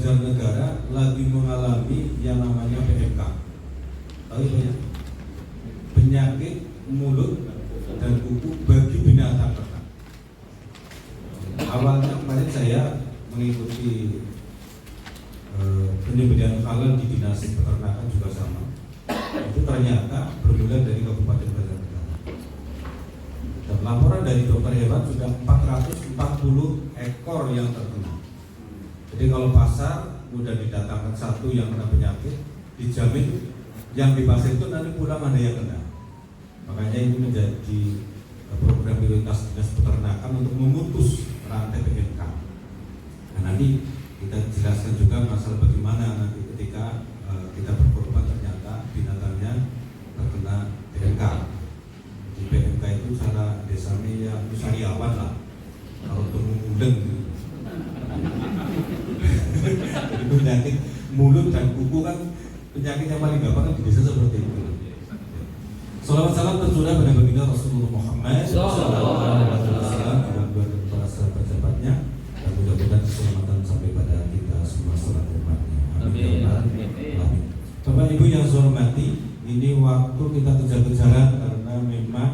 Banjarnegara lagi mengalami yang namanya PMK. Tahu ya? Penyakit mulut dan kuku bagi binatang ternak. Awalnya kemarin saya mengikuti penyembelihan halal di dinas peternakan juga sama. Itu ternyata bermula dari Kabupaten Banjarnegara. Dan laporan dari dokter hewan sudah 440 ekor yang terkena. Jadi kalau pasar mudah didatangkan satu yang kena penyakit, dijamin yang di pasar itu nanti pulang ada yang kena. Makanya ini menjadi program prioritas dinas peternakan untuk memutus rantai PMK. Nah, nanti kita jelaskan juga masalah bagaimana nanti ketika kita berkorban ternyata binatangnya terkena PMK. Di PMK itu cara desanya ya musariawan lah, kalau mengundang penyakit mulut dan kuku kan penyakit yang paling gampang kan di desa seperti itu. Salawat salam tercurah pada baginda Rasulullah Muhammad sallallahu alaihi wasallam dan para sahabat-sahabatnya, dan mudah-mudahan keselamatan sampai pada kita semua salat umatnya. Amin. Bapak Ibu yang saya hormati, ini waktu kita kejar-kejaran karena memang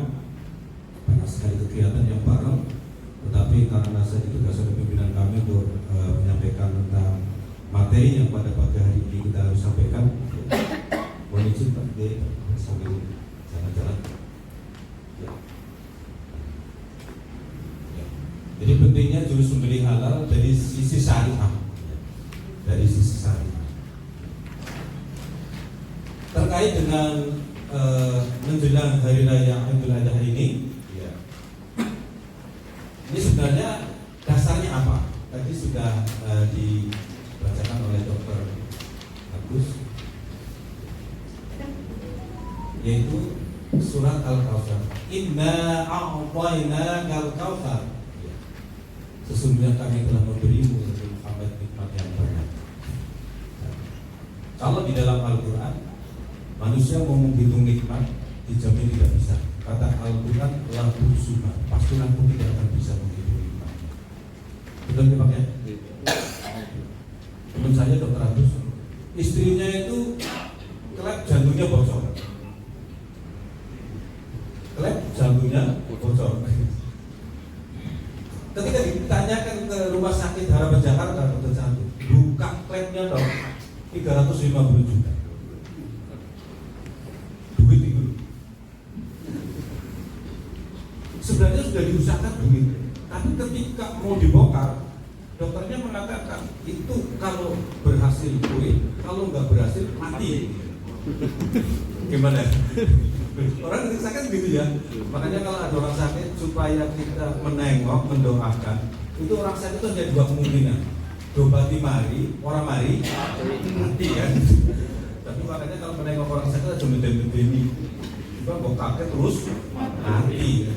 banyak sekali kegiatan yang bareng. Tetapi karena saya ditugas oleh pimpinan kami untuk menyampaikan tentang materi yang pada pagi hari ini kita harus sampaikan, mohon izin Pak D sambil jalan-jalan. Ya. Jadi pentingnya jurus sembelih halal dari sisi syariah, dari sisi syariah. Terkait dengan menjelang hari raya Idul Adha ini, ini sebenarnya dasarnya apa? Tadi sudah dibacakan oleh Dr. Agus, yaitu surat Al-Kautsar. Inna a'tainakal kautsar. Sesungguhnya kami telah memberimu Muhammad nikmat yang banyak. Kalau di dalam Al-Quran manusia mau menghitung nikmat dijamin tidak bisa. Kata Al-Quran lahu subhan, pastilah pun tidak akan bisa menghitung nikmatnya. Betul ya Pak ya? Teman saya Dr. Agus, istrinya itu klep jantungnya bocor. Klep jantungnya bocor. Ketika ditanyakan ke rumah sakit Harapan Jakarta, dokter jantung, buka klepnya dong 350 juta. Duit itu. Sebenarnya sudah diusahakan begitu, tapi ketika mau dibongkar, dokternya mengatakan itu kalau berhasil kulit, kalau nggak berhasil mati. Gimana? Orang sakit gitu ya. Makanya kalau ada orang sakit supaya kita menengok, mendoakan, itu orang sakit itu ada dua kemungkinan. Dobati mari, orang mari, mati kan. Tapi makanya kalau menengok orang sakit aja mendem-mendemi. Juga kok kaget terus mati.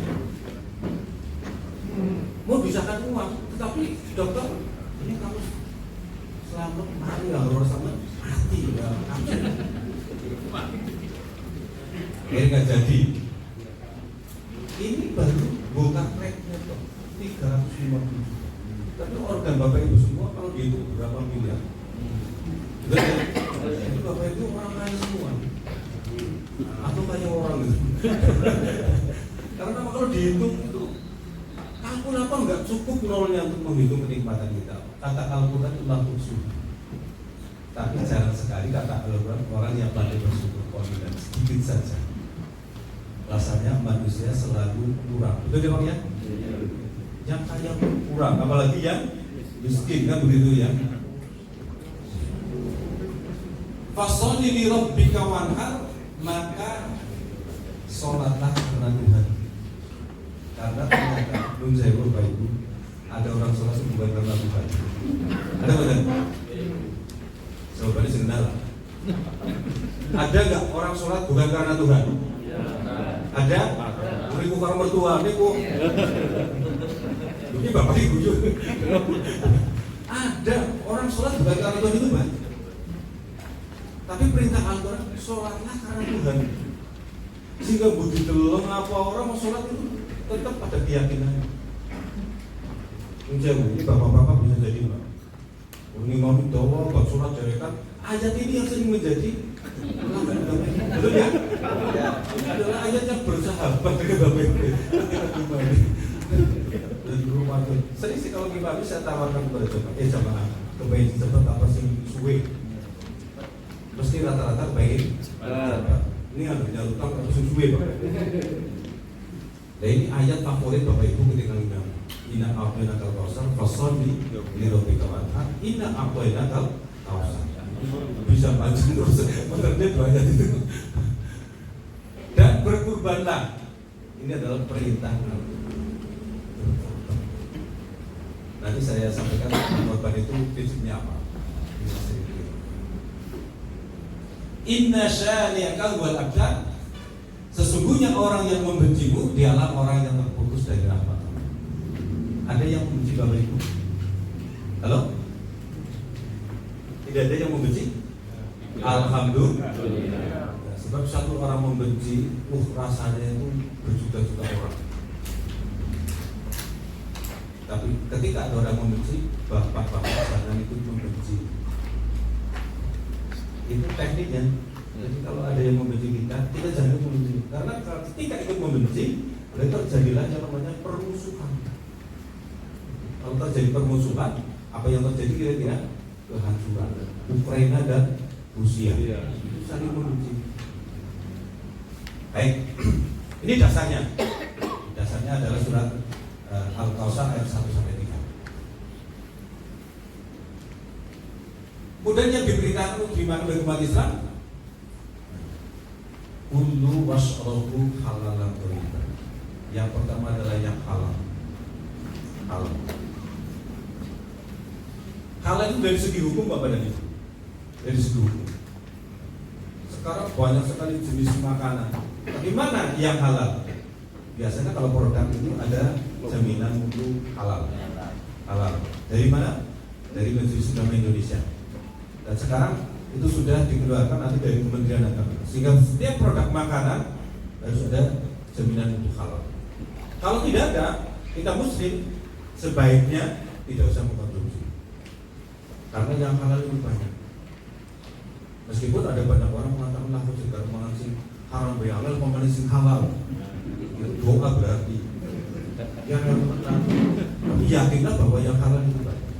Mau bisahkan uang, tetapi dokter ini kamu selamat mati nggak harus sama mati ya. Akhirnya nggak jadi. Ini baru bongkar kreknya toh 350 juta. Tapi organ bapak ibu semua kalau dihitung berapa miliar? Betul ya? Itu bapak ibu orang kaya semua. Atau kayak orang gitu. Karena kalau dihitung itu kalkul apa nggak cukup nolnya untuk menghitung kenikmatan kita. Kata Al-Quran itu langsung sudah. Tapi jarang sekali kata Al-Quran orang yang pandai bersyukur dan sedikit saja. Rasanya manusia selalu kurang. Betul ya Pak ya? Yang kaya pun kurang, apalagi yang miskin kan begitu ya. Fasholli li rabbika wanhar, maka sholatlah karena Tuhan. Karena ternyata belum saya Bapak Ibu, ada orang sholat bukan karena Tuhan. Ada benar? Jawabannya sebenarnya. Ada nggak orang sholat bukan karena Tuhan? Ada? Beriku karena mertua, ini Bapak Ibu juga. Ada orang sholat bukan karena Tuhan itu Pak. Tapi perintah Al-Quran sholatlah karena Tuhan. Sehingga budi telung apa orang mau sholat itu tetap pada keyakinannya. Menjauh, ini bapak-bapak bisa jadi Pak. Ini mau dawa, buat surat deretan. Ayat ini yang sering menjadi betul ya? Ini adalah ayat yang bersahabat dengan BPP. Sering sih kalau gimana saya tawarkan kepada jamaah kebaik cepat apa sih suwe. Mesti rata-rata baik. Ini ada utang atau suwe Pak. Nah ini ayat favorit Bapak Ibu ketika ngundang. Inna a'tainakal kautsar fasholli li rabbika wanhar. Inna a'tainakal kautsar. Bisa panjang terus menerjemah dua ayat itu. Dan berkurbanlah. Ini adalah perintah. Nanti saya sampaikan korban itu prinsipnya apa. Inna syani'aka wal abtar. Sesungguhnya orang yang membencimu dialah orang yang terputus dari rahmat. Ada yang membenci Bapak Ibu? Halo? Tidak ada yang membenci? Alhamdulillah. Sebab satu orang membenci, rasanya itu berjuta-juta orang. Tapi ketika ada orang membenci, bapak-bapak sana itu membenci. Itu tekniknya. Jadi kalau ada yang membenci kita jangan membenci. Karena ketika ikut membenci, terjadilah yang namanya permusuhan. Kalau terjadi permusuhan, apa yang terjadi kira-kira? Kehancuran. Ukraina dan Rusia itu saling membenci. Baik, ini dasarnya. Dasarnya adalah surat Al-Kautsar ayat 1-3. Kemudian yang diberitakan bagaimana bagi umat Islam, kullu washrabu halalan thayyiban. Yang pertama adalah yang halal. Halal. Halal itu dari segi hukum Bapak dan Ibu. Dari segi hukum. Sekarang banyak sekali jenis makanan. Bagaimana yang halal? Biasanya kalau produk itu ada jaminan mutu halal. Halal. Dari mana? Dari Majelis Ulama Indonesia. Dan sekarang itu sudah dikeluarkan nanti dari Kementerian Agama. Sehingga setiap produk makanan harus ada jaminan mutu halal. Kalau tidak ada, kita muslim sebaiknya tidak usah mengkonsumsi. Karena yang halal itu banyak. Meskipun ada banyak orang mengatakan lah jika mengasih haram halal, mengasih halal. Doa berarti. Yang tapi yakinlah bahwa yang halal itu banyak.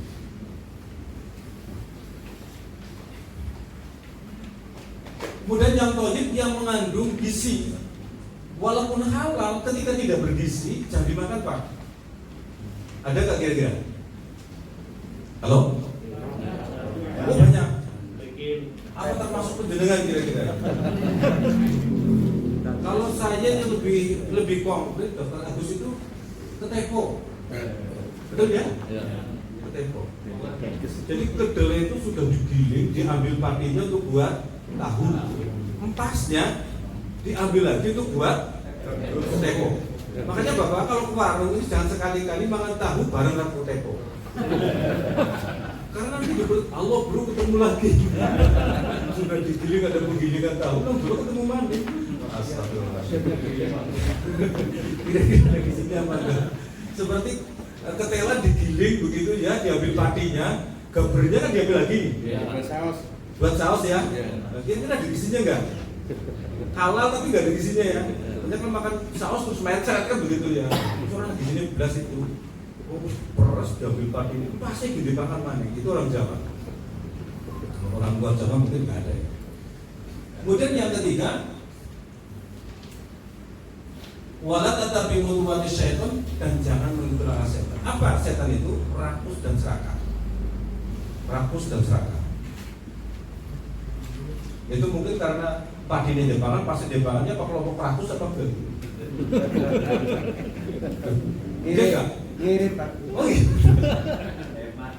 Kemudian yang thayyib yang mengandung gizi. Walaupun halal, ketika tidak bergizi, jangan dimakan Pak. Ada nggak kira-kira? Halo? Oh banyak. Apa termasuk penjenengan kira-kira? Kalau saya yang lebih konkret, Dr. Agus itu ketepo. Betul ya? Ketepo. Jadi kedelai itu sudah digiling, diambil patinya untuk buat tahu. Empasnya diambil lagi untuk buat ketepo. Makanya Bapak kalau ke warung ini jangan sekali-kali makan tahu bareng dengan ketepo. Karena nanti Allah bro ketemu lagi. Sudah digiling ada penggilingan tahu, kan bro ketemu mandi. Astagfirullahaladzim. Kira-kira gizinya mana? Seperti ketela digiling begitu ya, diambil patinya, gabernya kan diambil lagi. Buat saus ya. Kira-kira ada gizinya enggak? Halal tapi enggak ada gizinya ya. Banyak kan makan saus terus mencret kan begitu ya. Orang gizinya belas itu. Oh, peras diambil padi ini pasti gede makan mana? Itu orang Jawa. Orang luar Jawa mungkin nggak ada ya. Kemudian yang ketiga, wala tatabi khutuwati syaitan, dan jangan mengikuti langkah setan. Apa setan itu? Rakus dan serakah. Rakus dan serakah. Itu mungkin karena padinya Jepangan, pasti Jepangannya apa kelompok rakus apa enggak? Iya enggak? Mirip Pak. Oh iya.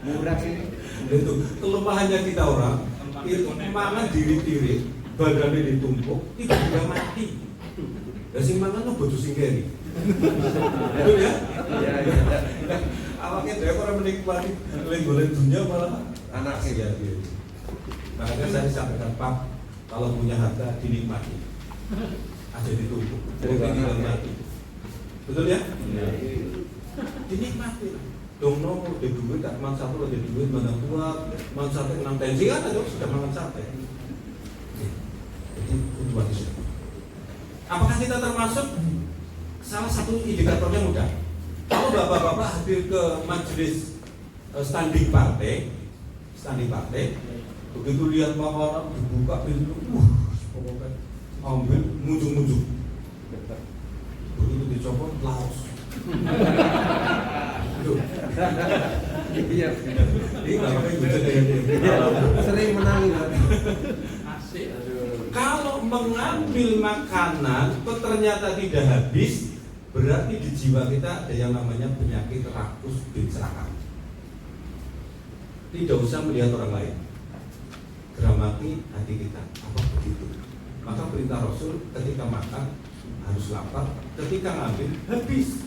Murah sih. Itu kelemahannya kita orang itu mangan diri-diri, badannya ditumpuk, tiba-tiba mati. Dan sing mangan lo bojo sing keri. Betul ya? Iya. Awaknya dhewe ora menikmati golek dunia malah anak sing ya. Makanya saya sampaikan Pak, kalau punya harta dinikmati. Aja ditumpuk. Jadi tinggal mati. Betul ya? Iya. Dinikmati. dong no udah duit, tak makan satu udah duit, mana kuat, makan sate 6 tensi kan ada sudah makan sate. Jadi tujuan itu. Apakah kita termasuk? Salah satu indikatornya mudah. Kalau bapak-bapak hadir ke majelis standing partai, begitu lihat makanan dibuka pintu, pokoknya ambil munjuk-munjuk. Begitu dicopot laos. Iya. Ini bapaknya juga Sering menang. Asik. Kalau mengambil makanan kok ternyata tidak habis, berarti di jiwa kita ada yang namanya penyakit rakus bin serakah. Tidak usah melihat orang lain, geramati hati kita. Apa begitu? Maka perintah Rasul ketika makan harus lapar, ketika ngambil habis.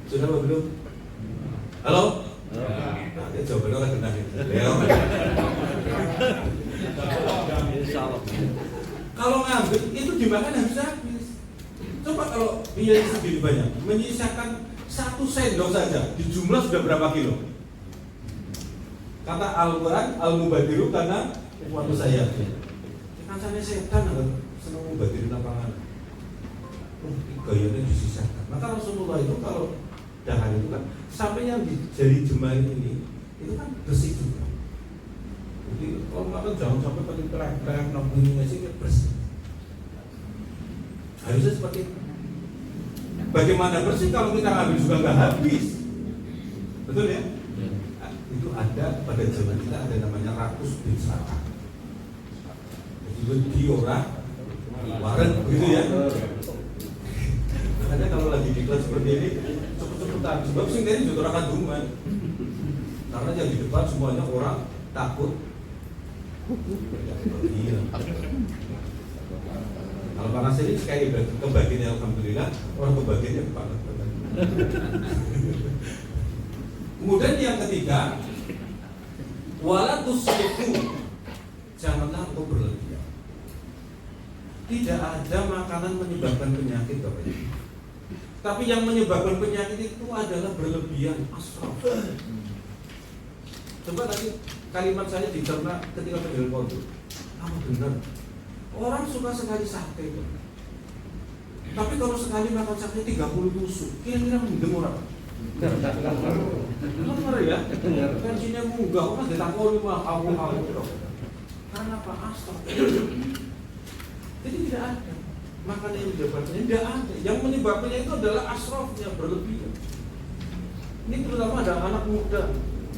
Sudah apa belum? Halo? Nah, jawabannya orang kenal ini. Kalau ngambil itu dimakan harus habis. Coba kalau biaya segini banyak, menyisakan 1 sendok saja, di jumlah sudah berapa kilo? Kata Al-Quran, Al-Mubadiru karena waktu saya. Kancane setan senang mubadirin lapangan. Gayanya disisakan. Maka Rasulullah itu kalau dahar itu kan sampai yang di jari jemari ini itu kan bersih juga. Jadi kalau makan jangan sampai pakai perang nongkrongnya sih bersih. Harusnya seperti itu. Bagaimana bersih kalau kita ngambil juga nggak habis, betul ya? Nah, itu ada pada zaman kita ada namanya rakus bin serakah. Jadi diora, waren, gitu ya. Makanya kalau lagi di kelas seperti ini cepet-cepetan, sebab sih ini juga akan duman. Karena yang di depan semuanya orang takut. Iya. Kalau panas ini sekali kebagiannya alhamdulillah, orang kebagiannya panas. Kemudian yang ketiga, wala tusrifu, janganlah engkau berlebihan. Tidak ada makanan menyebabkan penyakit, Bapak. Tapi yang menyebabkan penyakit itu adalah berlebihan, asraf. Coba tadi kalimat saya dicerna ketika penjual pondok. Kamu benar. Orang suka sekali sate itu. Tapi kalau sekali makan sate 30 tusuk, kira-kira mendem orang. Benar ya? Tensinya munggah, orang ditakoni mah kamu. Karena apa? Asraf. Jadi tidak ada makanan yang menyebabkannya, tidak ada. Yang menyebabkannya itu adalah asrafnya berlebihan. Ini terutama ada anak muda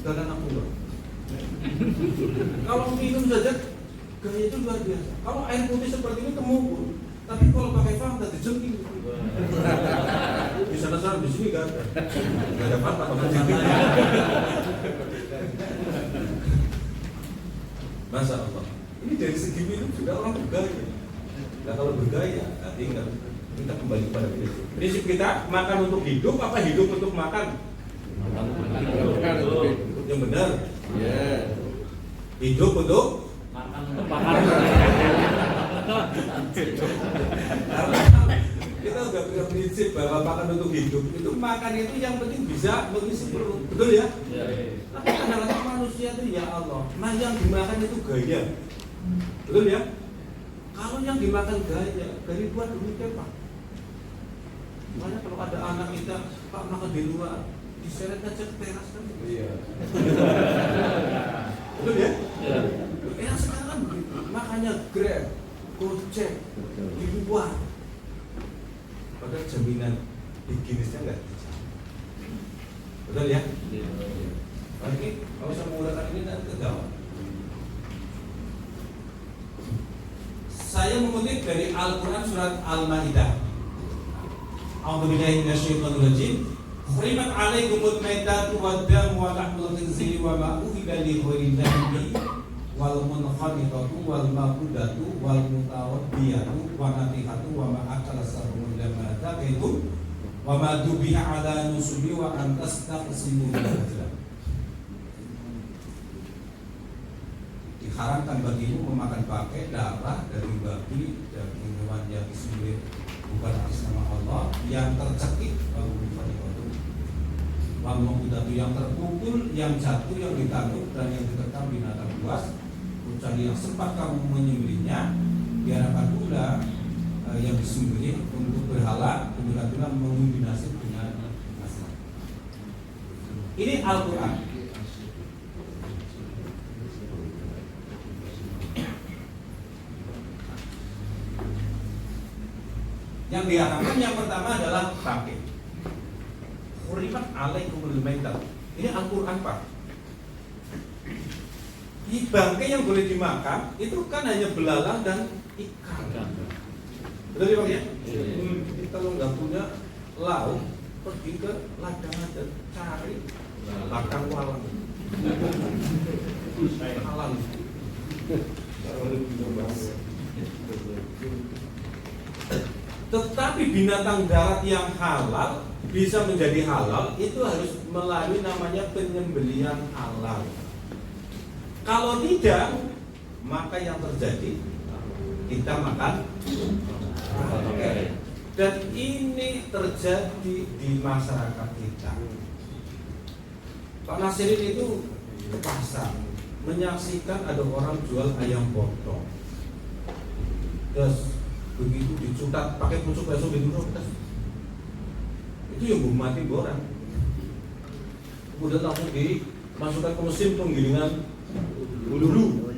dan anak muda. Kalau minum saja gaya itu luar biasa. Kalau air putih seperti ini temukur, tapi kalau pakai Fanta dijengking. Di sana di sini nggak ada Fanta pakai jengking. Masya Allah. Ini dari segi minum juga orang bergaya. Nah kalau bergaya, tinggal kita kembali pada prinsip. Prinsip kita makan untuk hidup apa hidup untuk makan? Yang benar. Yeah. Hidup untuk makan. Karena kita udah punya prinsip bahwa makan untuk hidup itu makan itu yang penting bisa mengisi perut, betul ya? Tapi kadang-kadang manusia itu ya Allah, yang dimakan itu gaya, betul ya? Kalau yang dimakan gaya, dari buat duitnya Pak. Makanya kalau ada anak kita Pak makan di luar, diseret aja ke teras kan? Iya. Betul ya? Iya. Yang sekarang begitu, makanya Grab, Gojek di luar. Padahal jaminan higienisnya nggak bisa. Betul ya? Iya. Oke, kalau saya menggunakan ini nanti ketahuan. Saya mengutip dari Al-Quran surat Al-Ma'idah. A'udzubillahi minasyaitonir rajim. Hurimat 'alaikumul maitatu wad-damu wa lahmul khinziri wa ma uhilla li ghairillahi wal munkhaniqatu wal maqudatu wal mutawaddiyatu wa natihatu wa ma akala sarumul lamma taqaitu wa ma dubiha 'ala nusubi wa an tastaqsimu bil azlam. Diharamkan bagimu memakan pakai darah dari babi dan hewan yang disembelih bukan atas nama Allah yang tercekik wal maqudatu yang terpukul, yang jatuh, yang ditangkap dan yang diterkam binatang buas, kecuali yang sempat kamu menyembelihnya, diharapkan pula yang disembelih untuk berhala, kemudian mengundi nasib dengan asal. Ini Al-Quran. Yang diharapkan yang pertama adalah bangkit. Hurimat alaikumul maitat. Ini Al-Quran, Pak. Di bangkai yang boleh dimakan itu kan hanya belalang dan ikan. Betul ya Pak ya? Kita kalau nggak punya lauk, pergi ke ladang aja, cari ladang walang. Halal. Tetapi binatang darat yang halal bisa menjadi halal itu harus melalui namanya penyembelihan halal. Kalau tidak, maka yang terjadi kita makan. Dan ini terjadi di masyarakat kita. Pak Nasirin itu ke pasar menyaksikan ada orang jual ayam potong. Terus begitu dicutat pakai pucuk besok gitu, itu yang belum mati orang. Kemudian langsung dimasukkan ke mesin penggilingan dulu.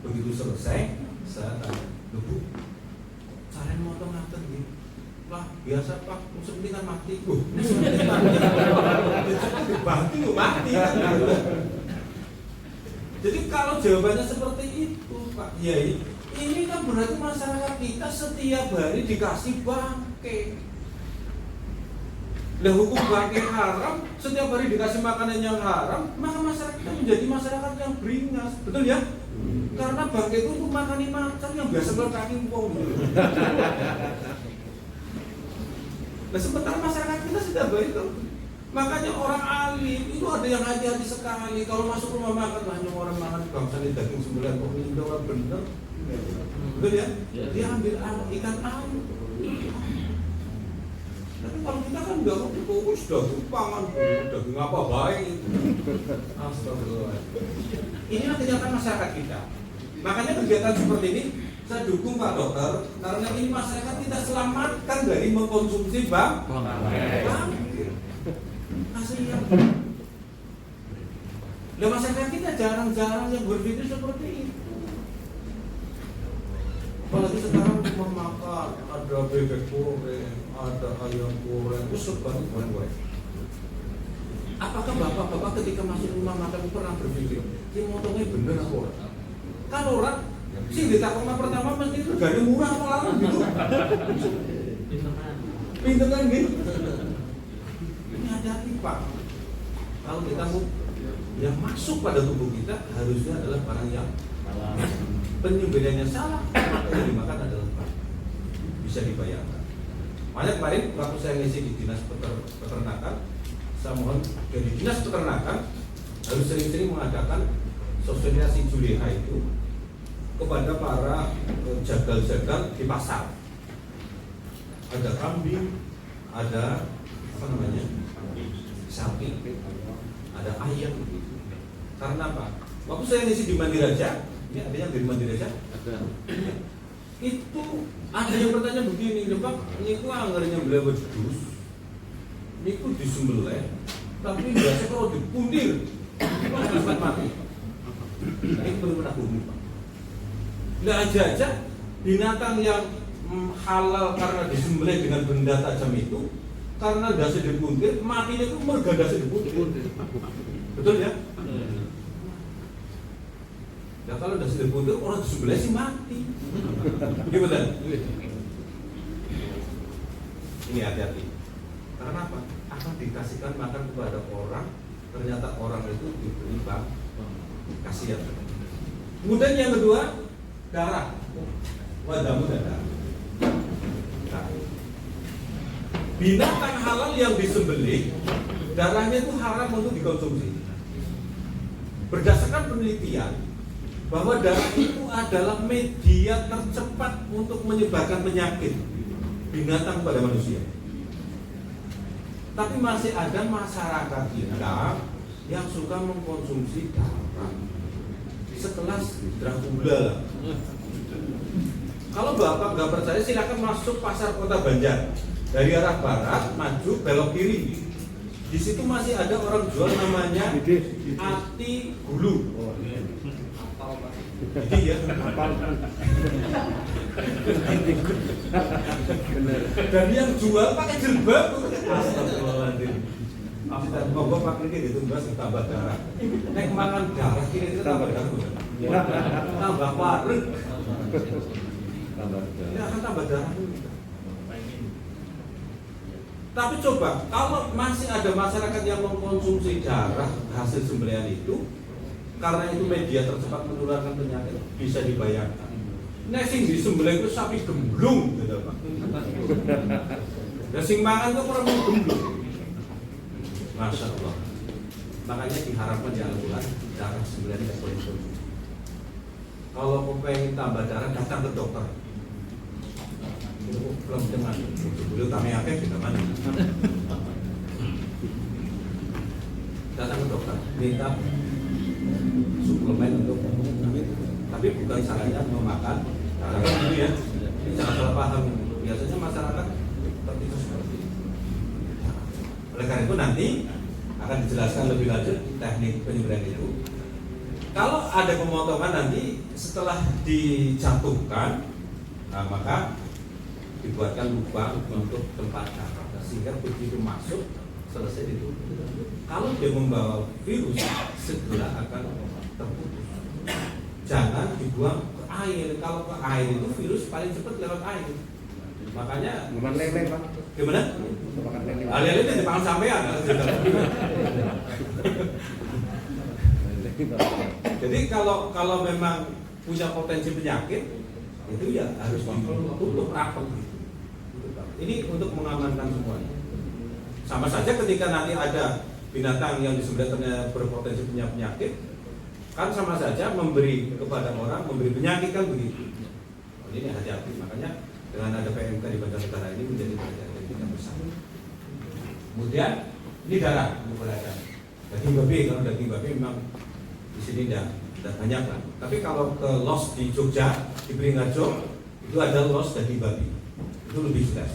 Begitu selesai, saya tanya, Bu, cara motong ngaten gitu. Wah, biasa Pak, musuh kan mati. Musuh mati. Mati kan. Jadi kalau jawabannya seperti itu, Pak Kiai, ini kan berarti masyarakat kita setiap hari dikasih bangkai. Lah hukum bangkai haram, setiap hari dikasih makanan yang haram, maka masyarakat kita menjadi masyarakat yang beringas, betul ya? Karena bangkai itu untuk makani macan yang biasa berkaki wong. Nah sementara masyarakat kita sudah baik tuh. Makanya orang alim itu ada yang hati-hati sekali kalau masuk rumah makan, hanya orang makan bangsa ini daging sembilan kok ini orang bener, betul ya? Dia ambil ikan air. Tapi kalau kita kan nggak fokus daging pangan, daging apa baik. Astagfirullah. Inilah kenyataan masyarakat kita. Makanya kegiatan seperti ini saya dukung Pak Dokter, karena ini masyarakat kita selamatkan dari mengkonsumsi bangkai. Kasihan. Nah, masyarakat kita jarang-jarang yang berpikir seperti itu. Apalagi sekarang cuma makan, ada bebek goreng, ada ayam goreng, itu sebanyak goreng. Apakah bapak-bapak ketika masuk rumah makan pernah berpikir, ini motongnya bener apa orang? Kan orang sih ditakutkan pertama mesti regane murah apa larang gitu. Pinteran gitu. Ini hati-hati Pak. Kalau kita mau yang masuk pada tubuh kita harusnya adalah barang yang penyembelihannya salah, maka yang dimakan adalah Pak. Bisa dibayangkan. Makanya kemarin waktu saya ngisi di dinas peternakan, saya mohon dari dinas peternakan harus sering-sering mengadakan sosialisasi Juleha itu kepada para jagal-jagal di pasar. Ada kambing, ada apa namanya, sapi, ada ayam. Karena apa? Waktu saya ngisi di Mandiraja, ini ada yang dari Mandiraja. Itu ada yang bertanya begini, Pak, ini ku anggarnya beli wedus, ini ku disembelih, tapi biasa kalau dipundir, cepat mati. Ini benar-benar bumi Pak. Nggak aja binatang yang halal karena disembelih dengan benda tajam itu, karena dasi dipuntir, matinya itu merga dasi dipuntir. Betul ya? Nah kalau dasi dipuntir, orang disembelih sih mati. Gimana? Ini hati-hati. Karena apa? Akan dikasihkan makan kepada orang, ternyata orang itu diberi bang, kasihan. Kemudian yang kedua, darah. Wadamu dan darah. Binatang halal yang disembelih, darahnya itu haram untuk dikonsumsi. Berdasarkan penelitian, bahwa darah itu adalah media tercepat untuk menyebarkan penyakit binatang pada manusia. Tapi masih ada masyarakat kita yang suka mengkonsumsi darah sekelas Dracula lah. Kalau Bapak nggak percaya silakan masuk pasar Kota Banjar dari arah barat maju belok kiri. Di situ masih ada orang jual namanya ati gulu. Jadi ya. Dan yang jual pakai jilbab. Astagfirullahaladzim. Kita ngomong pakai gitu mbak tambah darah. Nek makan darah kiri itu tambah darah. Tambah parut. Ini akan tambah darah. Tapi coba kalau masih ada masyarakat yang mengkonsumsi darah hasil sembelihan itu, karena itu media tercepat menularkan penyakit, bisa dibayangkan. Nek sing disembelih itu sapi gemblung gitu Pak. Dan sing mangan itu orang gemblung. Masya Allah. Makanya diharapkan di Al-Quran darah sembelihan tidak boleh konsumsi. Kalau mau pengen tambah darah datang ke dokter. Itu belum dengan beliau kami akeh kita mana. Datang ke dokter minta suplemen untuk tapi bukan salahnya memakan darah gitu ya. Ini jangan salah paham. Biasanya masyarakat tertipu seperti itu. Oleh karena itu nanti akan dijelaskan lebih lanjut teknik penyembelihan itu. Kalau ada pemotongan nanti setelah dijatuhkan, maka dibuatkan lubang untuk tempat darah sehingga begitu masuk selesai ditutup. Kalau dia membawa virus segera akan terputus. Jangan dibuang ke air. Kalau ke air itu virus paling cepat lewat air. Makanya Makan lele, Pak. gimana? Makan lele. Lele itu dipangan sampean. Jadi kalau memang punya potensi penyakit itu ya harus ditutup rapat. Ini untuk mengamankan semuanya. Sama saja ketika nanti ada binatang yang disembelih ternyata berpotensi punya penyakit, kan sama saja memberi kepada orang memberi penyakit kan begitu. Ini hati-hati. Makanya dengan ada PMK di Banjarnegara ini menjadi perhatian kita bersama. Kemudian ini darah berada. Daging babi, kalau daging babi memang di sini tidak banyak kan. Tapi kalau ke los di Jogja, di Beringharjo itu ada los daging babi. Itu lebih jelas.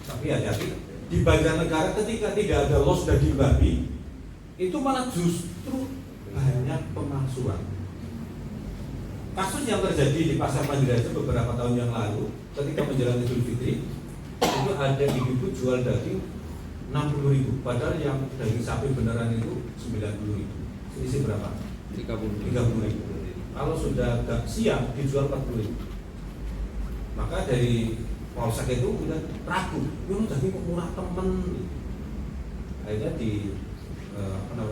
Tapi hati-hati di Banjarnegara ketika tidak ada los daging babi itu malah justru banyak pemalsuan. Kasus yang terjadi di Pasar Mandiraja beberapa tahun yang lalu ketika menjelang Idul Fitri itu ada ibu-ibu jual daging 60.000 padahal yang daging sapi beneran itu 90.000. Selisih berapa? 30.000. Kalau sudah agak siang dijual 40.000. Maka dari Polsek itu udah ragu, ini daging kok murah temen. Akhirnya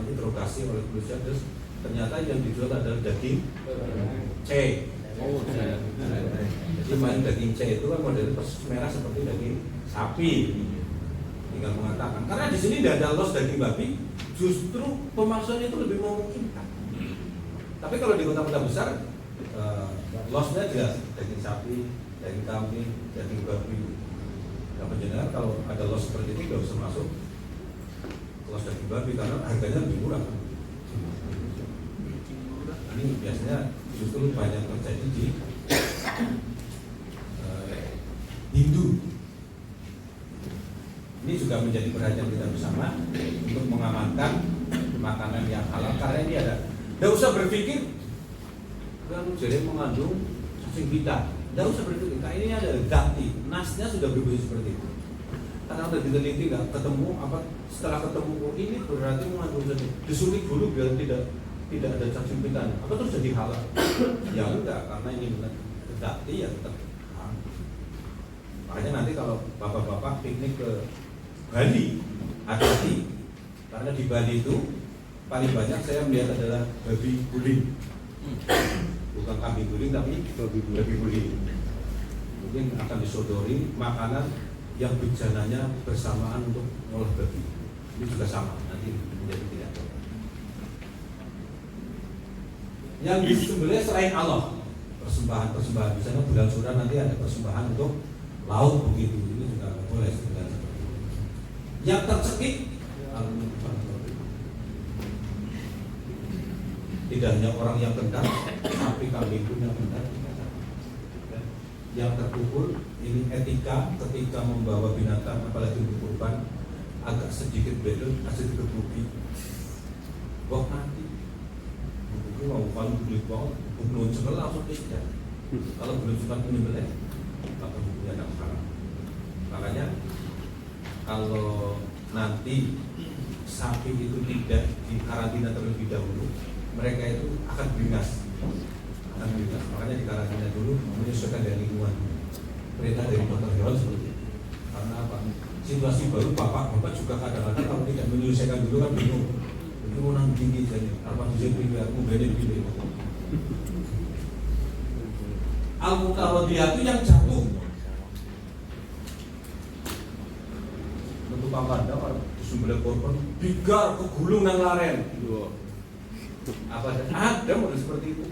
interogasi oleh polisi, terus ternyata yang dijual adalah daging C. Jadi main daging C itu kan modelnya persis merah seperti daging sapi. Tinggal mengatakan, karena di sini tidak ada los daging babi, justru pemalsuan itu lebih memungkinkan. Tapi kalau di kota-kota besar, losnya jelas daging sapi, daging kambing, daging babi. Nah, penjenengan kalau ada los seperti itu nggak usah masuk los daging babi karena harganya lebih murah. Ini biasanya justru banyak terjadi di Hindu. Ini juga menjadi perhatian kita bersama untuk mengamankan makanan yang halal karena ini ada. Tidak usah berpikir kan jadi mengandung cacing pita. Tidak usah berpikir, ini ada dati, nasnya sudah berbeda seperti itu. Karena udah diteliti nggak ketemu apa setelah ketemu ini berarti mengandung cacing. Disulik dulu biar tidak ada cacing pitanya. Apa terus jadi halal? Ya enggak, karena ini benar dati ya tetap. Makanya nanti kalau bapak-bapak piknik ke Bali, hati-hati karena di Bali itu paling banyak saya melihat adalah babi guling. Bukan kambing guling tapi babi guling. Mungkin akan disodori makanan yang bejananya bersamaan untuk ngolah babi. Ini juga sama nanti menjadi tidak cocok. Yang disembelih selain Allah, persembahan misalnya bulan Syura nanti ada persembahan untuk laut begitu, ini juga nggak boleh sebenarnya. Yang tercekik tidak hanya orang yang kentang, tapi kambing pun yang kentang. Yang terpukul ini etika ketika membawa binatang, apalagi untuk kurban, agak sedikit belok, sedikit rugi. Wah mati. Buku mau kalau beli bawah, buku sebelah langsung tidak. Kalau belum sempat menyembelih, maka bukunya tidak haram. Makanya kalau nanti sapi itu tidak dikarantina terlebih dahulu, mereka itu akan beringas. Makanya dikarantina dulu, menyesuaikan dari lingkungan. Perintah dari dokter hewan seperti itu. Karena apa? Situasi baru, bapak juga kadang-kadang kalau tidak menyelesaikan dulu kan bingung. Ini orang tinggi jadi apa bisa pribadi, kemudian begini. Al-Muqarradiyah itu yang jatuh. Untuk pangkanda kalau disembelih korban, bigar kegulung nang laren. Apa ada model seperti itu?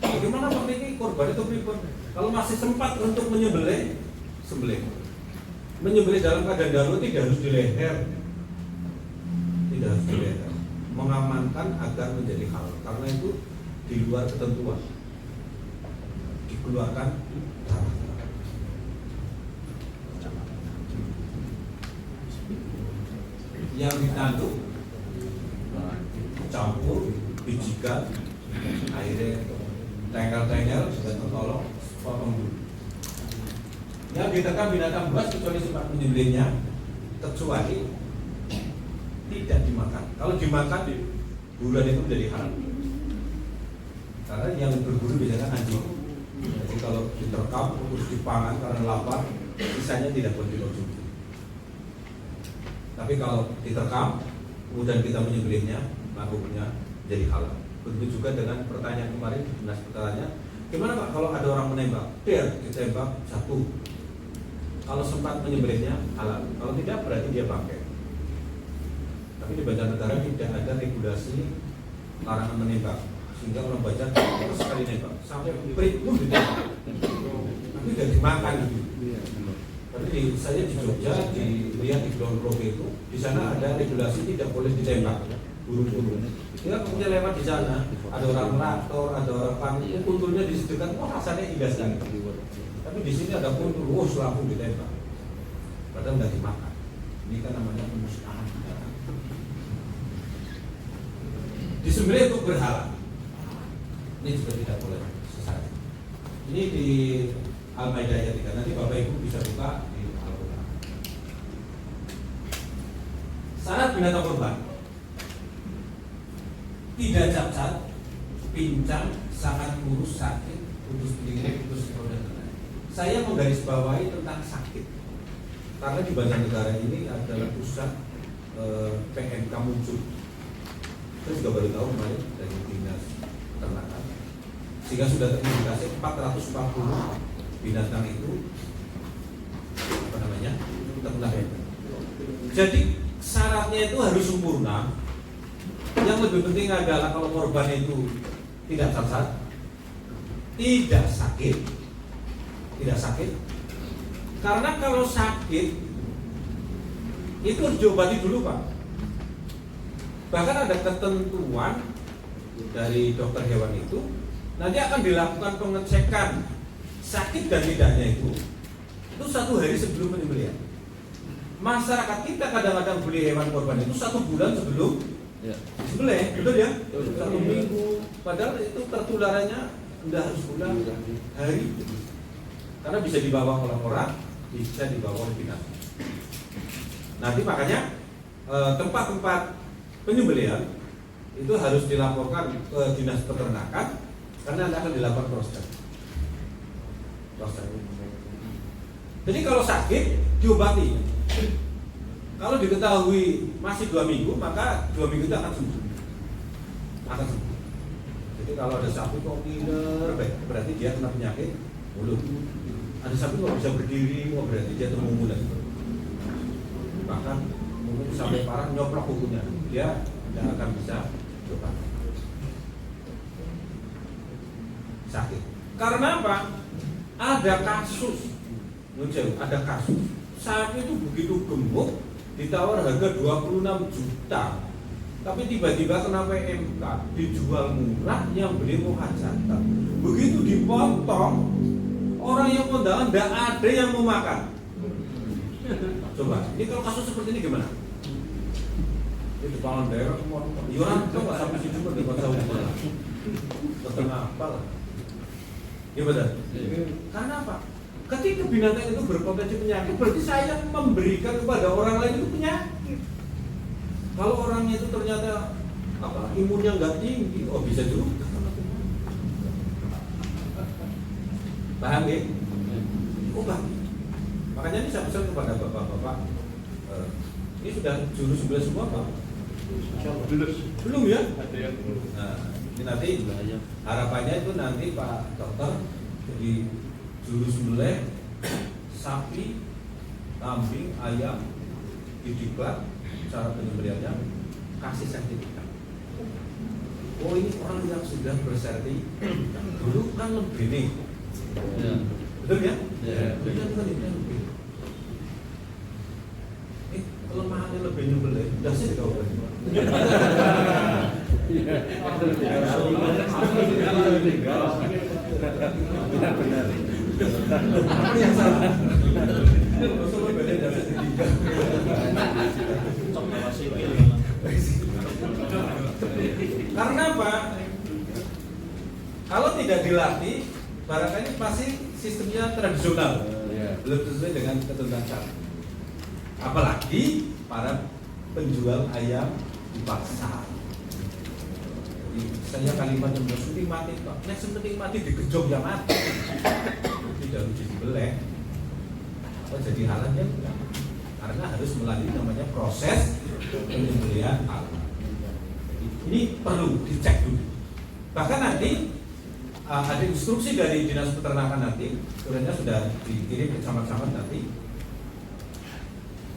Bagaimana Pak ini korban itu pribun? Kalau masih sempat untuk menyembelih, sembelih. Menyembelih dalam keadaan darurat tidak harus di leher, tidak harus di leher. Mengamankan agar menjadi halal. Karena itu di luar ketentuan. Dikeluarkan darah. Yang ditanduk campur, bijikan, airnya tengel-tengel sudah tertolong, potong dulu. Yang ditekan binatang buas kecuali sempat menyembelihnya, kecuali tidak dimakan. Kalau dimakan, bulan itu menjadi haram. Karena yang berburu biasanya anjing. Jadi kalau diterkam terus dipangan karena lapar, sisanya tidak boleh dikonsumsi. Tapi kalau diterkam, kemudian kita menyembelihnya, maka hukumnya jadi halal. Begitu juga dengan pertanyaan kemarin di dinas pertanyaan, gimana Pak kalau ada orang menembak, ditembak satu. Kalau sempat menyembelihnya halal, kalau tidak berarti dia bangkai. Tapi di Banjarnegara tidak ada regulasi larangan menembak, sehingga orang Banjar terus sekali nembak sampai perit pun ditembak, tapi tidak dimakan gitu. Tapi saya di Jogja dilihat di Kulon Progo itu, di sana ada regulasi tidak boleh ditembak burung-burung. Dia kemudian lewat di sana, ada orang traktor, ada orang panggung, kunturnya disediakan, wah rasanya indah sekali. Tapi di sini ada kuntur, wah langsung ditembak, padahal nggak dimakan. Ini kan namanya pemusnahan. Disembelih untuk berhala, ini juga tidak boleh sesat. Ini di Al-Maidah ayat 3, nanti Bapak Ibu bisa buka di Al-Quran. Syarat binatang kurban tidak cacat, pincang, sangat kurus, sakit, putus telinga, putus ekor dan lain-lain. Saya menggarisbawahi tentang sakit, karena di Banjarnegara ini adalah pusat PMK muncul. Saya juga baru tahu kemarin dari dinas peternakan, sehingga sudah terindikasi 440 binatang itu apa namanya terkena. Jadi syaratnya itu harus sempurna. Yang lebih penting adalah kalau korban itu tidak cacat, tidak sakit. Karena kalau sakit itu harus diobati dulu Pak. Bahkan ada ketentuan dari dokter hewan itu, nanti akan dilakukan pengecekan sakit dan tidaknya itu 1 hari sebelum penyembelihan. Masyarakat kita kadang-kadang beli hewan korban itu 1 bulan sebelum disembelih, betul ya? 1 minggu. Padahal itu tertularannya tidak harus bulan, hari. Karena bisa dibawa oleh orang, bisa dibawa oleh binatang. Nanti makanya tempat-tempat penyembelihan itu harus dilaporkan ke dinas peternakan, karena nanti akan dilakukan proses. Jadi kalau sakit diobati. Kalau diketahui masih 2 minggu, maka 2 minggu itu akan sembuh. Jadi kalau ada sapi kok ngiler, berarti dia kena penyakit mulut. Ada sapi kok bisa berdiri, berarti dia termumulan. Bahkan mungkin sampai parah nyoplok kukunya, dia tidak akan bisa diobati. Sakit. Karena apa? Ada kasus, ada kasus sapi itu begitu gemuk, ditawar harga 26 juta, tapi tiba-tiba kena PMK, dijual murah, yang beli mau hajatan. Begitu dipotong, orang yang kondangan tidak ada yang mau makan. Coba, ini kalau kasus seperti ini gimana? Itu kepala daerah semua, iuran itu nggak sampai situ kan dibaca hukum, setengah apa lah? Ya betul. Karena apa? Ketika binatang itu berpotensi penyakit, berarti saya memberikan kepada orang lain itu penyakit. Kalau orangnya itu ternyata imunnya nggak tinggi, oh bisa juga. Paham ya? Oh bang. Makanya ini saya pesan kepada bapak-bapak, ini sudah juru sebelah semua pak? Belum ya? Nah, ini nanti harapannya itu nanti Pak Dokter jadi juru sembelih sapi, kambing, ayam, didiklat cara penyembelihannya, kasih sertifikat. Oh ini orang yang sudah bersertifikat. Dulu kan lebih nih, betul ya? Kan lebih. Kelemahannya lebih nyembelih, udah sih kau kan? Benar. Apa yang salah? Karena apa? Kalau tidak dilatih, barangkali pasti sistemnya tradisional, belum sesuai dengan ketentuan syariat. Apalagi para penjual ayam di pasar. Saya kalimat yang penting mati pak, yang penting mati digejok ya mati, tidak harus disembelih. Apa jadi halnya enggak? Karena harus melalui namanya proses penyembelihan alat. Ini perlu dicek dulu. Bahkan nanti ada instruksi dari dinas peternakan nanti, suratnya sudah dikirim ke camat-camat nanti.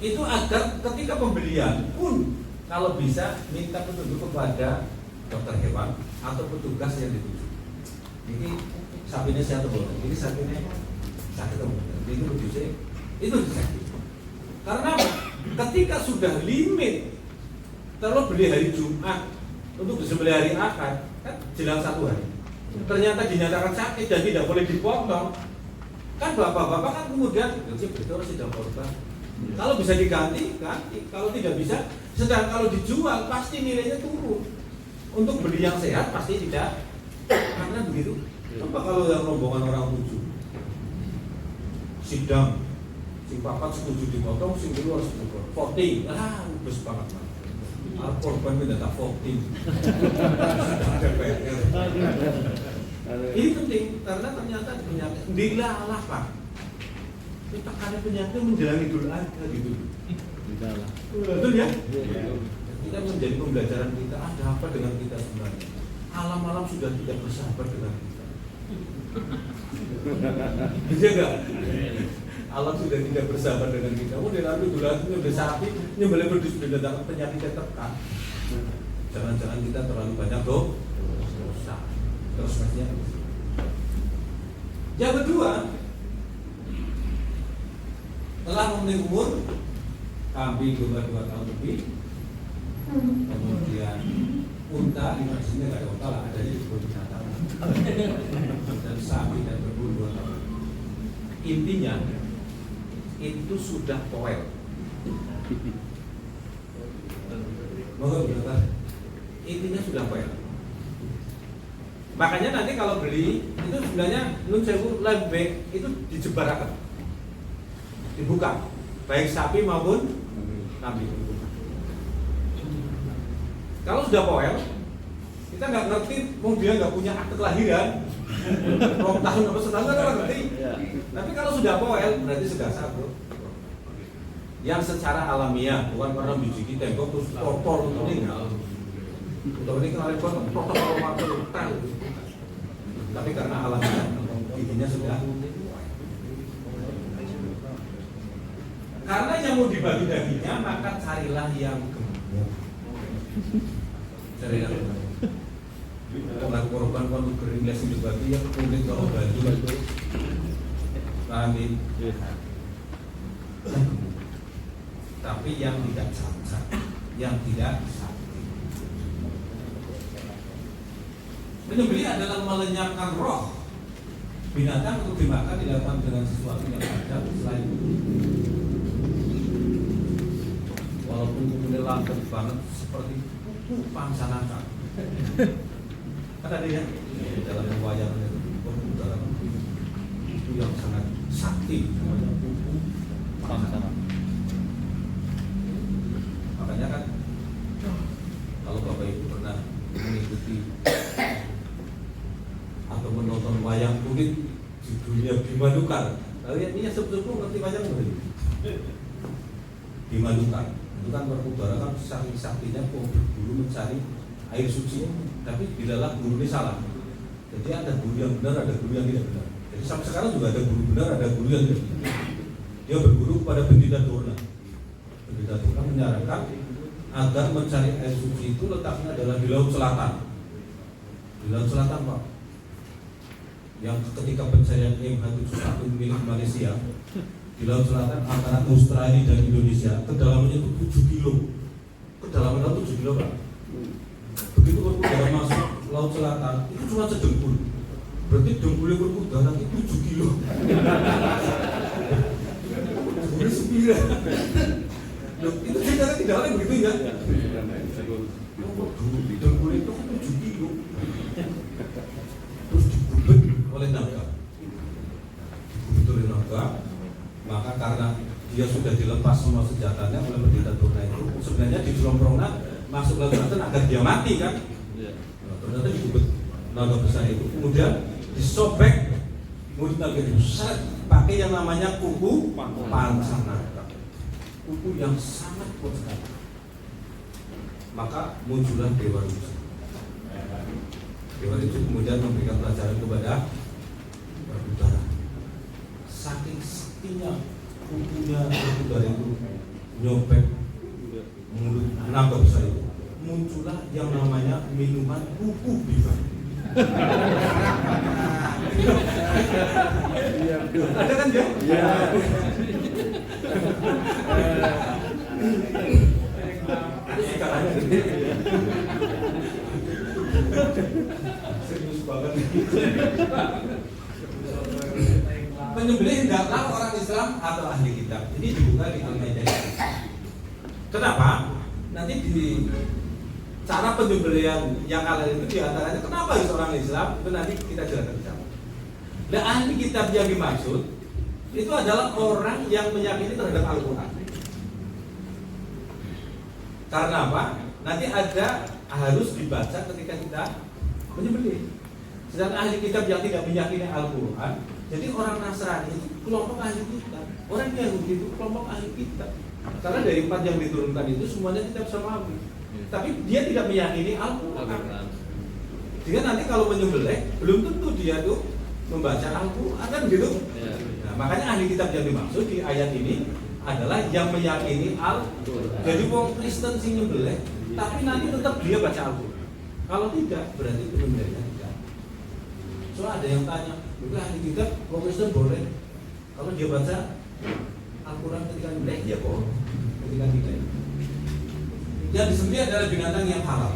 Itu agar ketika pembelian pun kalau bisa minta petunjuk kepada dokter hewan atau petugas yang dituju. Ini sapinya saya tahu, ini sapinya saya ketemu. Ini petunjuk itu dicek. Karena apa? Ketika sudah limit, terus beli hari Jumat untuk disembelih hari Ahad, kan jelang 1 hari. Ternyata dinyatakan sakit dan tidak boleh dipotong. Kan bapak-bapak kan kemudian betul sudah korban. Kalau bisa diganti, ganti. Kalau tidak bisa, sedang kalau dijual pasti nilainya turun. Untuk beli yang sehat pasti tidak. Karena begitu. Coba kalau yang rombongan orang 7 sidang, si papat setuju dipotong, si dulu harus dipotong. Voting, bagus banget pak. Korban tidak tak voting. Ini penting karena ternyata penyakit dilalah pak. Tekanan penyakit menjelang Idul Adha gitu. Betul ya? Kita menjadi pembelajaran kita, ada apa dengan kita sebenarnya? Alam-alam sudah tidak bersahabat dengan kita. Bisa enggak? Alam sudah tidak bersahabat dengan kita. Oh, dia lalu Idul Adha udah sapi, nyembelih berdus mendatangkan penyakit tekan. Jangan-jangan kita terlalu banyak dosa. Terus maksudnya. Yang kedua, telah memenuhi umur kambing 2 tahun lebih, kemudian unta di sini nggak ada unta lah, ada di kebun binatang, dan sapi dan berbulu 2 tahun. Intinya itu sudah poel. Intinya sudah poel. Makanya nanti kalau beli itu sebenarnya nun sewu lebih itu dijebarakan, dibuka, baik sapi maupun kambing. Kalau sudah poel, kita nggak ngerti, mau dia nggak punya akte kelahiran, 2 tahun apa setahun nggak ngerti. Tapi kalau sudah poel, berarti sudah satu. Yang secara alamiah, bukan karena biji tembok terus kotor meninggal. Untuk ini kemarin protokol marketing, tapi karena alamiah, giginya sudah. Karena yang mau dibagi dagingnya, maka carilah yang gemuk. Carilah yang gemuk. Kalau korban kalau kering les dibagi yang kulit kalau baju itu, pahami. Tapi tapi yang tidak cacat, yang tidak sakti. Menyembelih adalah melenyapkan roh binatang untuk dimakan, dilakukan dengan sesuatu yang ada selain itu. Walaupun kukunya langgeng banget seperti kuku pangsa naga. Kan ada ya dalam wayang itu, dalam itu yang sangat sakti namanya kuku pangsa naga. Makanya kan kalau Bapak Ibu pernah mengikuti atau menonton wayang kulit di dunia Dimanukan, kalian ini sebetulnya ngerti wayang kulit Dimanukan itu kan berudara kan saking saktinya kok berburu mencari air suci, tapi di dalam guru ini salah. Jadi ada guru yang benar, ada guru yang tidak benar. Jadi sampai sekarang juga ada guru benar, ada guru yang tidak benar. Dia berguru kepada pendeta Dorna. Pendeta Dorna menyarankan agar mencari air suci itu letaknya adalah di Laut Selatan. Di Laut Selatan, Pak. Yang ketika pencarian MH71 milik Malaysia di Laut Selatan antara Australia dan Indonesia, kedalamannya itu 7 kilo. Kedalaman laut 7 kilo, Pak. Begitu berudara masuk Laut Selatan, itu cuma sedengkul. Berarti dengkulnya berudara itu 7 kilo. Dengkulnya 9. Loh, itu secara tidak lain begitu ya? Dengkulnya itu 7 kilo. Terus digubet oleh naga. Digubet oleh naga. Maka karena dia sudah dilepas semua senjatanya oleh pendeta Dorna itu, sebenarnya di Selomprongna masuk Laut Selatan agar dia mati kan? Nah, ternyata digubet naga besar itu. Kemudian disobek mulut naga itu, pakai yang namanya kuku pangsa naga. Kuku yang sangat kuat sekali. Maka muncullah Dewa Ruci. Dewa Ruci kemudian memberikan pelajaran kepada Berkudara. Saking saktinya kukunya Berkudara itu nyopek mulut naga besar itu, muncullah yang namanya minuman kuku bibar. Ada kan dia? Iya. Serius banget. Penyembelih hendaklah orang Islam atau ahli kitab. Ini dibuka di Al-Maidah. Kenapa? Nanti di cara penyembelihan yang halal itu diantaranya kenapa harus orang Islam? Itu nanti kita jelaskan di sana. Nah, ahli kitab yang dimaksud itu adalah orang yang meyakini terhadap Al-Quran. Karena apa? Nanti ada harus dibaca ketika kita menyembelih. Sedangkan ahli kitab yang tidak meyakini Al-Quran, jadi orang Nasrani itu kelompok ahli kitab, orang Yahudi itu kelompok ahli kitab. Karena dari 4 yang diturunkan itu semuanya kitab samawi, tapi dia tidak meyakini Al-Quran. Jadi nanti kalau menyembelih belum tentu dia tuh membaca Al-Quran kan gitu. Nah, makanya ahli kitab yang dimaksud di ayat ini adalah yang meyakini Al-Quran. Jadi wong Kristen sing nyembelih, tapi nanti tetap dia baca Al-Quran. Kalau tidak, berarti penyembelihnya tidak. So ada yang tanya, itu ahli kitab wong Kristen boleh kalau dia baca Al-Quran ketika nyembelih? Ya kok, ketika tidak. Yang disembelih adalah binatang yang halal.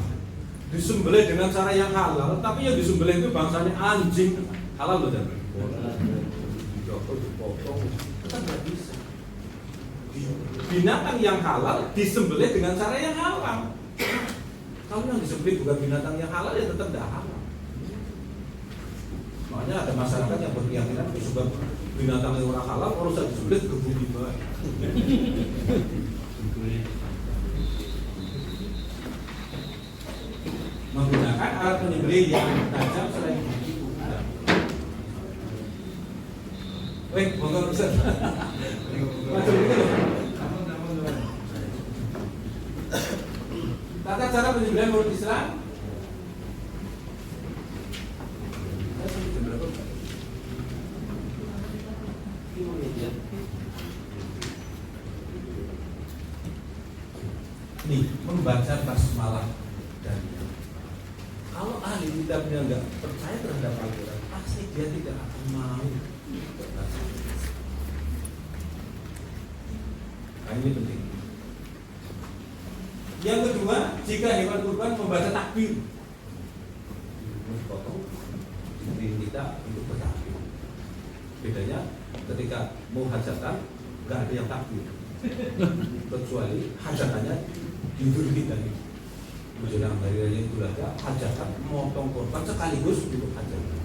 Disembelih dengan cara yang halal, tapi yang disembelih itu bangsanya anjing. Halal loh, dan dipotong, tetap nggak bisa. Binatang yang halal disembelih dengan cara yang halal. Kalau yang disembelih bukan binatang yang halal, ya tetap tidak halal. Makanya ada masyarakat yang berkeyakinan sebab binatang yang orang halal, kalau saya disembelih ke bumi baik. Menggunakan alat penyembelih yang tajam selain gigi udang. Wih, monggo Ustaz. Maju dulu. Tata cara penyembelihan menurut Islam. Nih, membaca basmalah dan kalau ahli kitabnya nggak percaya terhadap Al-Quran, pasti dia tidak akan mau berbaca. Nah, ini penting. Yang kedua, jika hewan kurban membaca takbir, potong diri kita untuk bertakbir. Bedanya ketika mau hajatan nggak ada yang takbir, kecuali hajatannya tidur kita nih. Menjelang hari raya Idul Adha, hajatan motong korban sekaligus untuk hajatan.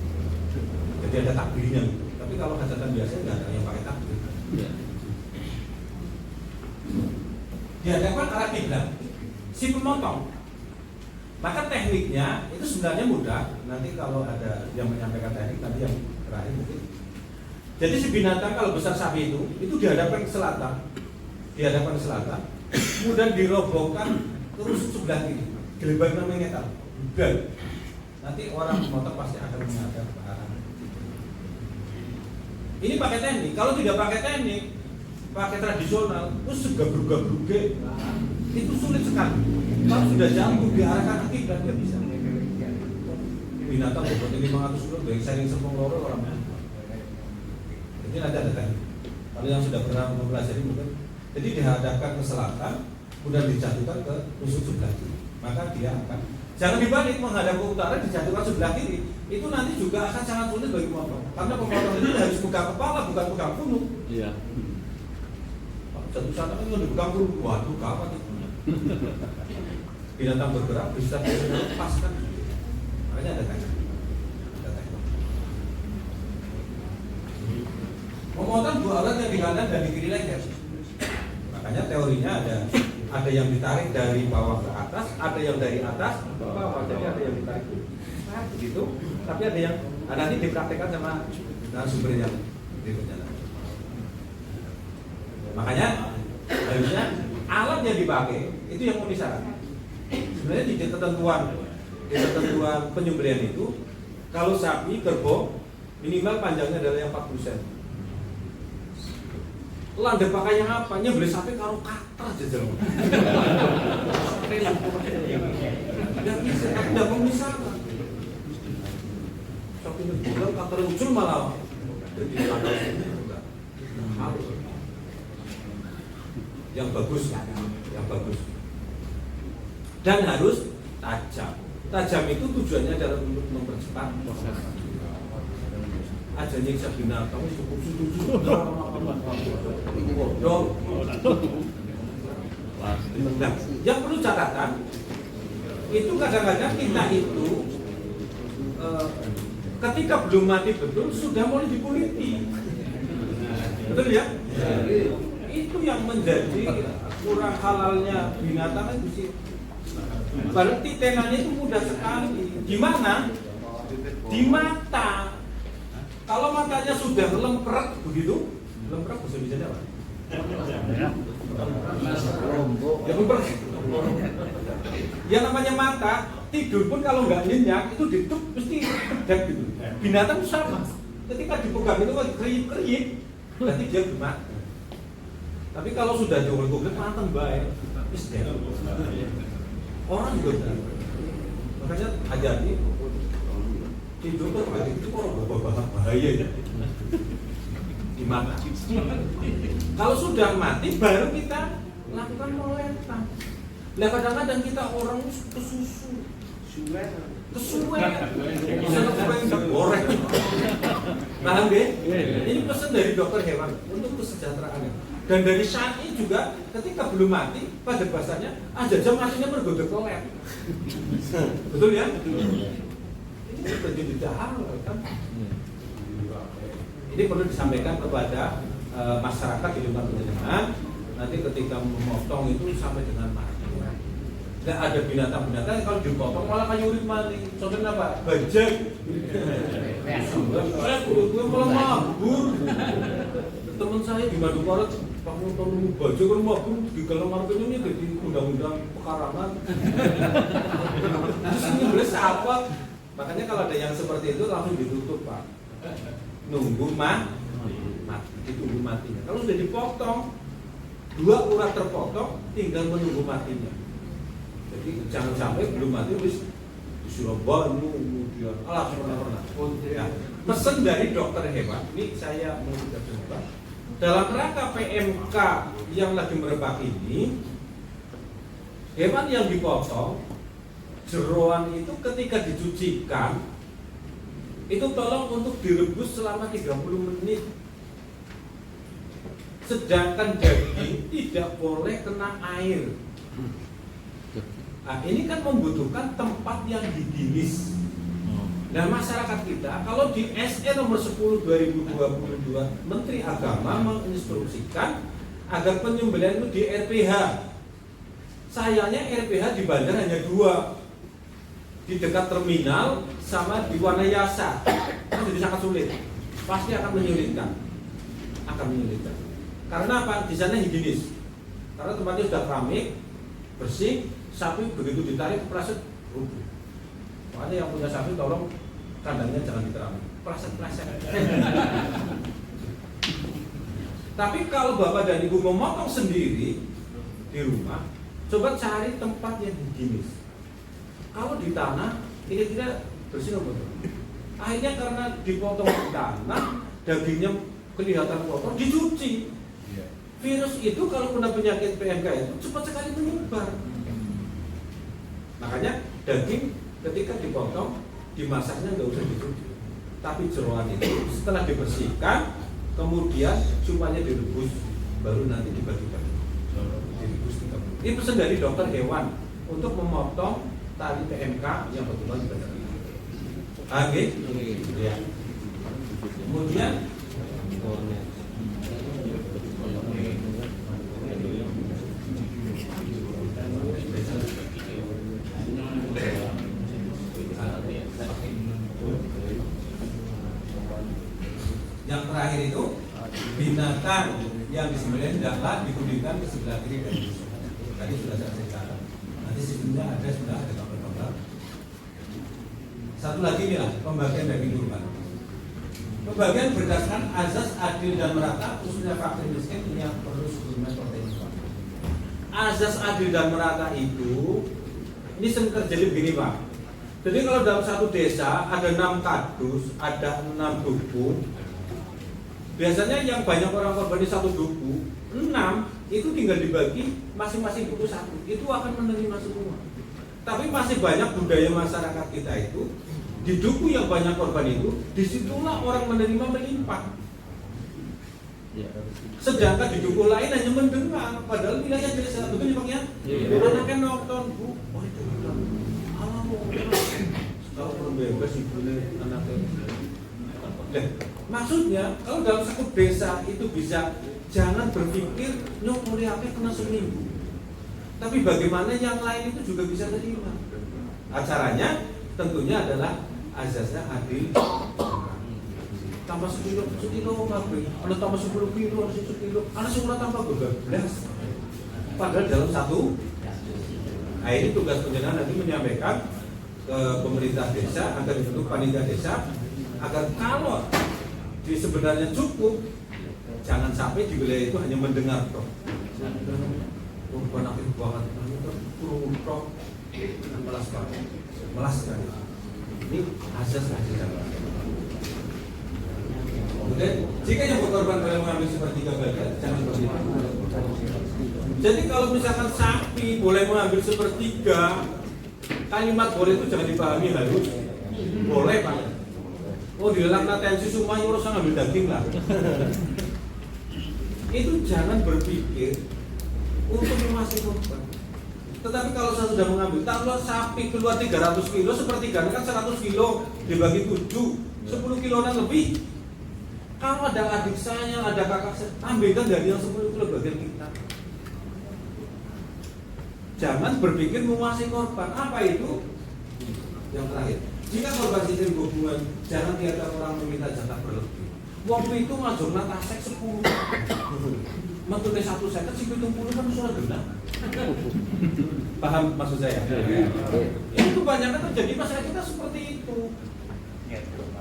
Jadi ada takbirnya gitu. Tapi kalau hajatan biasa nggak ada yang pakai takbir. Dihadapkan arah kiblat si pemotong. Maka tekniknya itu sebenarnya mudah. Nanti kalau ada yang menyampaikan teknik, nanti yang terakhir mungkin. Jadi si binatang kalau besar sapi itu dihadapkan ke selatan, kemudian dirobohkan terus sebelah kiri, geleban namanya dan nanti orang pemotong pasti akan menghadap ke arah. Ini pakai teknik. Kalau tidak pakai teknik, pakai tradisional, terus gabruk-gabruke, itu sulit sekali. Kalau sudah jatuh diarahkan ke kiblat nggak bisa. Binatang bobotnya 500 kilo, dari sering sepung loro orang. Jadi nanti ada teknik. Kalau yang sudah pernah mempelajari mungkin, jadi dihadapkan ke selatan, kemudian dijatuhkan ke tusuk sebelah kiri. Maka dia akan, jangan dibalik menghadap ke utara, dijatuhkan sebelah kiri. Itu nanti juga akan sangat sulit bagi pemotong. Karena pemotong itu harus pegang kepala, bukan pegang punuk. Iya. Jatuh sana kan dipegang punuk, waduh kapan itu. Binatang bergerak bisa lepaskan. Makanya ada teknik. Memotong dua alat yang di kanan dan di kiri leher. Makanya teorinya ada yang ditarik dari bawah ke atas, ada yang dari atas ke bawah. Jadi ada yang ditarik begitu. Tapi ada yang nanti dipraktekkan sama sumber yang berikutnya. Makanya harusnya alat yang dipakai itu yang memenuhi syarat. Sebenarnya di ketentuan penyembelihan itu, kalau sapi kerbau minimal panjangnya adalah yang 40 cm. Landep pakai yang apa? Nyembelih sapi karo kater jajal. Tidak bisa, tidak memisahkan. Sapi nyembelih kater ucul malah. Jadi ada harus yang bagus, dan harus tajam. Tajam itu tujuannya adalah untuk mempercepat proses. Aja nyiksa binatang cukup sudu. Nah, yang perlu catatan itu kadang-kadang kita itu ketika belum mati betul sudah mulai dikuliti. Betul ya? Itu yang menjadi kurang halalnya binatang itu sih. Berarti tenannya itu mudah sekali. Di mana? Di mata. Kalau matanya sudah lempret begitu, lempret bisa apa? Ya lempret. Yang namanya mata, tidur pun kalau nggak nyenyak itu ditutup mesti kedap gitu. Binatang sama. Ketika dipegang itu lagi kriip-kriip, berarti dia mati. Tapi kalau sudah jogel-jogel matang baik, orang juga benar. Makanya hati-hati tidur tuh itu orang bahaya ya. Di mata. Kalau sudah mati baru kita lakukan melempar. Lah kadang-kadang kita orang kesusu, kesuwen, bisa goreng. Paham deh? Ini pesan dari dokter hewan untuk kesejahteraannya. Dan dari syar'i juga ketika belum mati pada bahasanya aja matinya mergoda kolek. Betul ya? Ini terjadi dahar kan? Ini perlu disampaikan kepada masyarakat di lingkungan penjenengan. Nanti ketika memotong itu sampai dengan mati. Nggak ada binatang-binatang kalau dipotong malah kayak urip mati. Contohnya apa? Bajak. Gue malah mabur. Teman saya di Madukara Pak Nonton baju kan mabur di kamar ini jadi undang-undang pekarangan. Terus ini boleh apa? Makanya kalau ada yang seperti itu langsung ditutup Pak. Nunggu mati, ditunggu matinya. Kalau sudah dipotong, dua urat terpotong, tinggal menunggu matinya. Jadi jangan sampai belum mati wis disuruh banyu kemudian alah pernah. Ya, pesan dari dokter hewan ini saya mengucapkan coba dalam rangka PMK yang lagi merebak ini hewan yang dipotong, jeroan itu ketika dicucikan, itu tolong untuk direbus selama 30 menit. Sedangkan daging tidak boleh kena air. Nah, ini kan membutuhkan tempat yang higienis. Nah, masyarakat kita, kalau di SE nomor 10 2022, Menteri Agama menginstruksikan agar penyembelihan itu di RPH. Sayangnya RPH di bandar hanya 2, di dekat terminal sama di Wanayasa. Kan jadi sangat sulit, pasti akan menyulitkan. Karena apa? Di sana higienis. Karena tempatnya sudah keramik, bersih, sapi begitu ditarik praset rubuh. Makanya yang punya sapi tolong kandangnya jangan dikeramik, praset. Tapi kalau Bapak dan Ibu memotong sendiri di rumah, coba cari tempat yang higienis. Kalau di tanah, ini tidak bersih betul. Akhirnya karena dipotong di tanah, dagingnya kelihatan kotor, dicuci. Virus itu kalau kena penyakit PMK itu cepat sekali menyebar. Makanya daging ketika dipotong, dimasaknya nggak usah dicuci. Tapi jeroan itu setelah dibersihkan, kemudian supaya direbus, baru nanti dibagi-bagi. Direbus 30. Ini pesan dari dokter hewan untuk memotong tali PMK yang betul-betul dibaca. Oke? Ya. Kemudian yang terakhir itu binatang yang disembelih hendaklah digulingkan ke sebelah kiri dan kiri. Tadi sudah saya ceritakan. Nanti sistemnya ada, sudah ada gambar-gambar. Satu lagi nih lah, pembagian daging kurban. Pembagian berdasarkan azas adil dan merata, khususnya fakir miskin ini yang perlu suplemen protein. Azas adil dan merata itu, ini sering terjadi begini Pak. Jadi kalau dalam satu desa ada 6 kadus, ada 6 duku. Biasanya yang banyak orang korban di satu duku, 6 itu tinggal dibagi masing-masing duku 1, itu akan menerima semua. Tapi masih banyak budaya masyarakat kita itu di duku yang banyak korban itu, disitulah orang menerima melimpah. Sedangkan di duku lain hanya mendengar, padahal wilayah desa, betul ya Pak ya? Anaknya nonton, Bu, oh itu kalau belum bebas ibunya anaknya. Maksudnya kalau dalam satu desa itu bisa, jangan berpikir nyokoli apa kena seminggu, tapi bagaimana yang lain itu juga bisa terima. Acaranya tentunya adalah azasnya adil. Tambah sekilo kabeh, ada tambah 10 kilo, ada 1 kilo, ada semua tambah 12. Padahal dalam satu. Nah ini tugas penjenengan nanti menyampaikan ke pemerintah desa agar dibentuk panitia desa, agar kalau sebenarnya cukup, jangan sampai di wilayah itu hanya mendengar toh. Kurban akhir banget, kurung toh, melas sekali. Ini asas asas. Kemudian, jika yang berkorban boleh mengambil sepertiga bagian, jangan seperti itu. Jadi kalau misalkan sapi boleh mengambil sepertiga, kalimat boleh itu jangan dipahami harus boleh Pak. Oh dilelang tensi semuanya harus ngambil daging lah. Itu jangan berpikir untuk memasuki korban. Tetapi kalau saya sudah mengambil, kalau sapi keluar 300 kilo, sepertiganya kan 100 kilo dibagi 7, 10 kiloan lebih. Kalau ada adik saya, ada kakak saya, ambilkan dari yang 10 kilo bagian kita. Jangan berpikir menguasai korban. Apa itu? Yang terakhir, jika korban sistem hubungan, jangan tiada orang meminta jatah berlebih. Waktu itu ngajak natasek 10, metode 1 second, si 70 kan sudah genap. Paham maksud saya? Ini kebanyakan terjadi masalah kita seperti itu.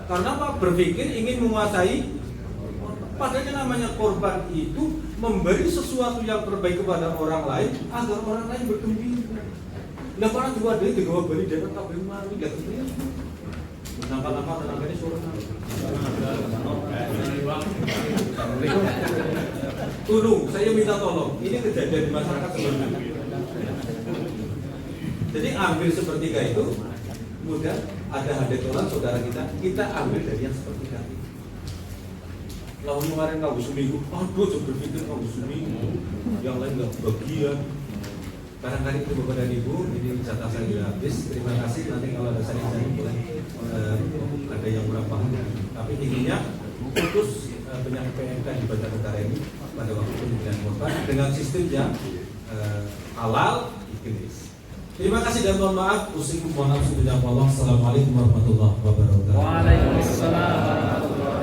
Karena apa? Berpikir ingin menguasai. Padahal yang namanya korban itu memberi sesuatu yang terbaik kepada orang lain agar orang lain bergembira. Nah para dua dari tiga beri dia kan kabel malu lihat itu. Nampak tenaganya suruh. Tolong, saya minta tolong. Ini kejadian di masyarakat sebelumnya. Jadi ambil sepertiga itu, kemudian ada hadetolan saudara kita ambil dari yang sepertiga itu. Lalu kemarin kamu seminggu, aduh coba berpikir kamu seminggu, yang lain nggak bagian. Barangkali itu Bapak dan Ibu, ini jatah saya sudah habis. Terima kasih. Nanti kalau ada saya boleh ada yang kurang paham. Tapi intinya putus penyakit PMK di Banjarnegara ini pada waktu pemilihan korban dengan sistem yang halal higienis. Terima kasih dan mohon maaf. Usikum mohon maaf. Assalamualaikum warahmatullahi wabarakatuh. Waalaikumsalam warahmatullahi wabarakatuh.